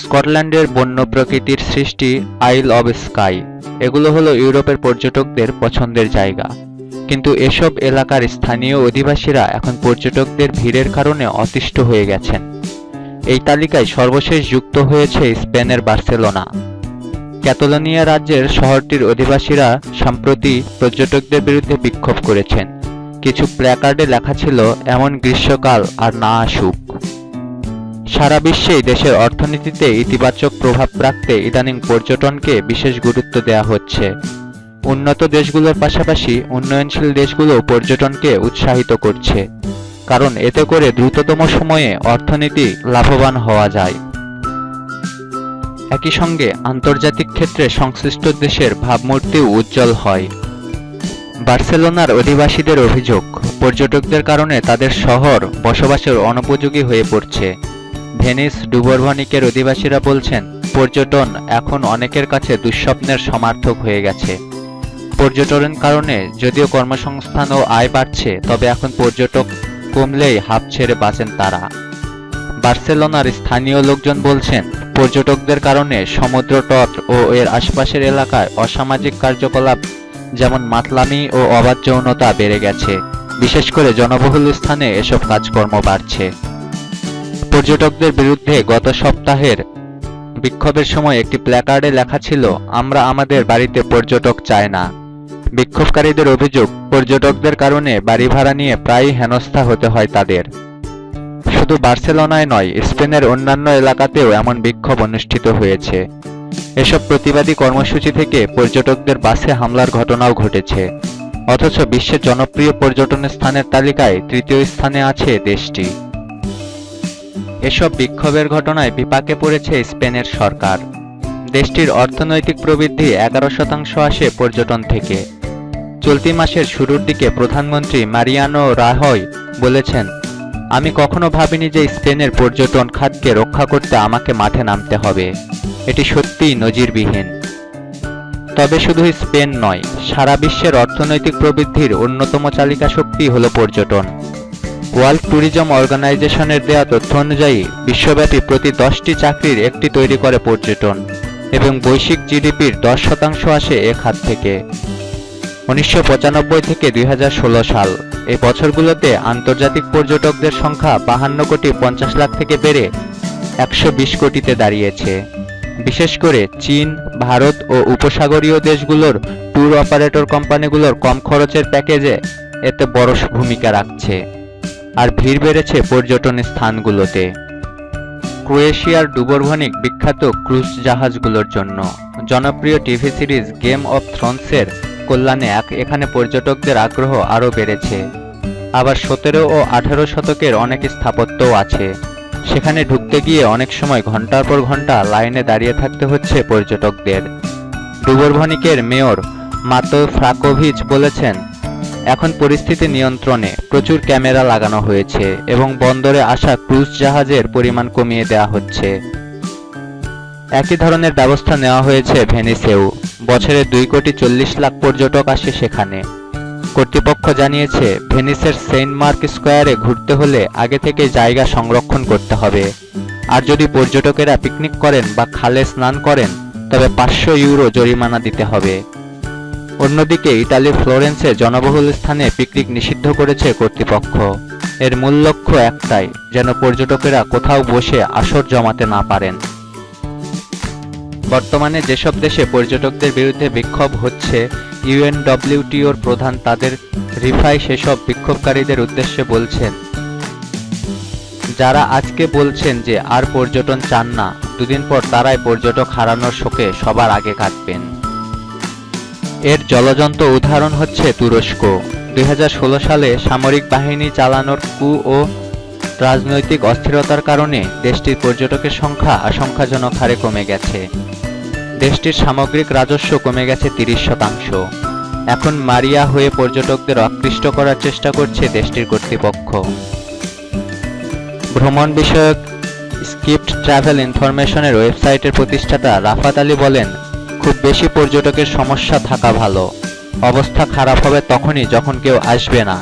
স্কটল্যান্ডের বন্য প্রকৃতির সৃষ্টি আইল অব স্কাই, এগুলো হলো ইউরোপের পর্যটকদের পছন্দের জায়গা। কিন্তু এসব এলাকার স্থানীয় অধিবাসীরা এখন পর্যটকদের ভিড়ের কারণে অতিষ্ঠ হয়ে গেছেন। এই তালিকায় সর্বশেষ যুক্ত হয়েছে স্পেনের বার্সেলোনা। ক্যাতালোনিয়া রাজ্যের শহরটির অধিবাসীরা সম্প্রতি পর্যটকদের বিরুদ্ধে বিক্ষোভ করেছেন। কিছু প্ল্যাকার্ডে লেখা ছিল, এমন গ্রীষ্মকাল আর না আসুক। সারা বিশ্বেই দেশের অর্থনীতিতে ইতিবাচক প্রভাব রাখতে ইদানিং পর্যটনকে বিশেষ গুরুত্ব দেওয়া হচ্ছে। উন্নত দেশগুলোর পাশাপাশি উন্নয়নশীল দেশগুলো পর্যটনকে উৎসাহিত করছে, কারণ এতে করে দ্রুততম সময়ে অর্থনীতি লাভবান হওয়া যায়। একই সঙ্গে আন্তর্জাতিক ক্ষেত্রে সংশ্লিষ্ট দেশের ভাবমূর্তিও উজ্জ্বল হয়। বার্সেলোনার অধিবাসীদের অভিযোগ, পর্যটকদের কারণে তাদের শহর বসবাসের অনুপযোগী হয়ে পড়ছে। ভেনিস ডুবরভনিকের অধিবাসীরা বলছেন, পর্যটন এখন অনেকের কাছে দুঃস্বপ্নের সমার্থক হয়ে গেছে। পর্যটনের কারণে যদিও কর্মসংস্থান ও আয় বাড়ছে, তবে এখন পর্যটক কমলেই হাঁপ ছেড়ে বাঁচেন তারা। বার্সেলোনার স্থানীয় লোকজন বলছেন, পর্যটকদের কারণে সমুদ্র তট ও এর আশপাশের এলাকায় অসামাজিক কার্যকলাপ যেমন মাতলামি ও অবাধ যৌনতা বেড়ে গেছে। বিশেষ করে জনবহুল স্থানে এসব কাজকর্ম বাড়ছে। পর্যটকদের বিরুদ্ধে গত সপ্তাহের বিক্ষোভের সময় একটি প্ল্যাকার্ডে লেখা ছিল, আমরা আমাদের বাড়িতে পর্যটক চাই না। বিক্ষোভকারীদের অভিযোগ, পর্যটকদের কারণে বাড়ি ভাড়া নিয়ে প্রায়ই হেনস্থা হতে হয় তাদের। শুধু বার্সেলোনায় নয়, স্পেনের অন্যান্য এলাকাতেও এমন বিক্ষোভ অনুষ্ঠিত হয়েছে। এসব প্রতিবাদী কর্মসূচি থেকে পর্যটকদের বাসে হামলার ঘটনাও ঘটেছে। অথচ বিশ্বের জনপ্রিয় পর্যটন স্থানের তালিকায় তৃতীয় স্থানে আছে দেশটি। এসব বিক্ষোভের ঘটনায় বিপাকে পড়েছে স্পেনের সরকার। দেশটির অর্থনৈতিক প্রবৃদ্ধি 11% আসে পর্যটন থেকে। চলতি মাসের শুরুর দিকে প্রধানমন্ত্রী মারিয়ানো রাহয় বলেছেন, আমি কখনো ভাবিনি যে স্পেনের পর্যটন খাতকে রক্ষা করতে আমাকে মাঠে নামতে হবে। এটি সত্যিই নজিরবিহীন। তবে শুধু স্পেন নয়, সারা বিশ্বের অর্থনৈতিক প্রবৃদ্ধির অন্যতম চালিকা শক্তি হল পর্যটন। ওয়ার্ল্ড ট্যুরিজম অর্গানাইজেশনের দেয়া তথ্য অনুযায়ী বিশ্বব্যাপী প্রতি 10টি চাকরির একটি তৈরি করে পর্যটন, এবং বৈশ্বিক জিডিপির 10% আসে এ খাত থেকে। 1995 থেকে 2016 সাল, এই বছরগুলোতে আন্তর্জাতিক পর্যটকদের সংখ্যা 52 কোটি 50 লাখ থেকে বেড়ে 120 কোটিতে দাঁড়িয়েছে। বিশেষ করে চীন, ভারত ও উপসাগরীয় দেশগুলোর ট্যুর অপারেটর কোম্পানিগুলোর কম খরচের প্যাকেজে এতে বড় ভূমিকা রাখছে। আর ভিড় বেড়েছে পর্যটন স্থানগুলোতে। ক্রোয়েশিয়ার ডুবরভনিক বিখ্যাত ক্রুজ জাহাজগুলোর জন্য। জনপ্রিয় টিভি সিরিজ গেম অফ থ্রোনসের কল্যাণে এখানে পর্যটকদের আগ্রহ আরও বেড়েছে। আবার 17 ও 18 শতকের অনেক স্থাপত্যও আছে। সেখানে ঢুকতে গিয়ে অনেক সময় ঘন্টার পর ঘন্টা লাইনে দাঁড়িয়ে থাকতে হচ্ছে পর্যটকদের। ডুবরভনিকের মেয়র মাতো ফ্রাকোভিচ বলেছেন, এখন পরিস্থিতি নিয়ন্ত্রণে, প্রচুর ক্যামেরা লাগানো হয়েছে এবং বন্দরে আসা ক্রুজ জাহাজের পরিমাণ কমিয়ে দেওয়া হচ্ছে। একই ধরনের ব্যবস্থা নেওয়া হয়েছে ভেনিসেও। বছরে 2 কোটি 40 লাখ পর্যটক আসে সেখানে। কর্তৃপক্ষ জানিয়েছে, ভেনিসের সেন্ট মার্ক স্কোয়ারে ঘুরতে হলে আগে থেকে জায়গা সংরক্ষণ করতে হবে। আর যদি পর্যটকেরা পিকনিক করেন বা খালে স্নান করেন, তবে 500 ইউরো জরিমানা দিতে হবে। অন্যদিকে ইতালির ফ্লোরেন্সে জনবহুল স্থানে পিকনিক নিষিদ্ধ করেছে কর্তৃপক্ষ। এর মূল লক্ষ্য একটাই, যেন পর্যটকেরা কোথাও বসে আসর জমাতে না পারেন। বর্তমানে যেসব দেশে পর্যটকদের বিরুদ্ধে বিক্ষোভ হচ্ছে, ইউএনডব্লিউটিওর প্রধান তাদের রিফাই সেসব বিক্ষোভকারীদের উদ্দেশ্যে বলছেন, যারা আজকে বলছেন যে আর পর্যটন চান না, দুদিন পর তারাই পর্যটক হারানোর শোকে সবার আগে কাটবেন। এর জ্বলজ্বন্ত উদাহরণ হচ্ছে তুরস্ক। 2016 সালে সামরিক বাহিনী চালানোর কু ও রাজনৈতিক অস্থিরতার কারণে দেশটির পর্যটকের সংখ্যা আশঙ্কাজনক হারে কমে গেছে। দেশটির সামগ্রিক রাজস্ব কমে গেছে 30%। এখন মারিয়া হয়ে পর্যটকদের আকৃষ্ট করার চেষ্টা করছে দেশটির কর্তৃপক্ষ। ভ্রমণ বিষয়ক স্কিপ্ট ট্রাভেল ইনফরমেশনের ওয়েবসাইটের প্রতিষ্ঠাতা রাফাত আলী বলেন, খুব বেশি পর্যটকের সমস্যা থাকা ভালো। অবস্থা খারাপ হবে তখনই যখন কেউ আসবে না।